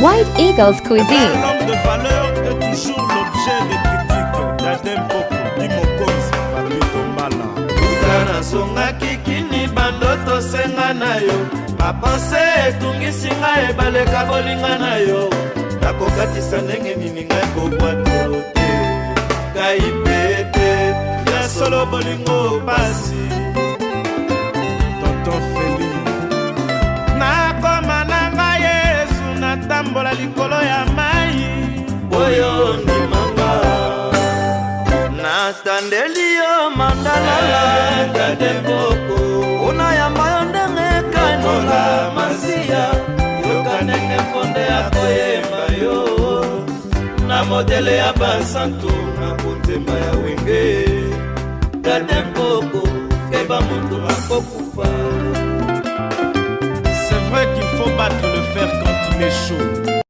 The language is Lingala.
White Eagles Cuisine. L'homme de valeur est toujours l'objet des critiques. Dadem Poko, Dimokonzi, Papi Tombala. Utana songa kikini bandoto senga na yo. Mapense etungisi ngai ebaleka bolinga na yo. Nakokatisa ndenge nini ngai kobwato te. Ngai pete ya solo bolingo pasi. Tonton Feli. Nakoma na ngai Yesu natambola likolo ya mai. Oyo ndimanga natandeli yo mandalala Dadem Poko. Una yamba yo ndenge kanyola masiya. Yoka ndenge fonde ya koyemba yo. Na modele ya basantu na konzemba ya wenge. Dadem Poko keba moto akokufa. C'est vrai qu'il faut battre le fer quand il est chaud.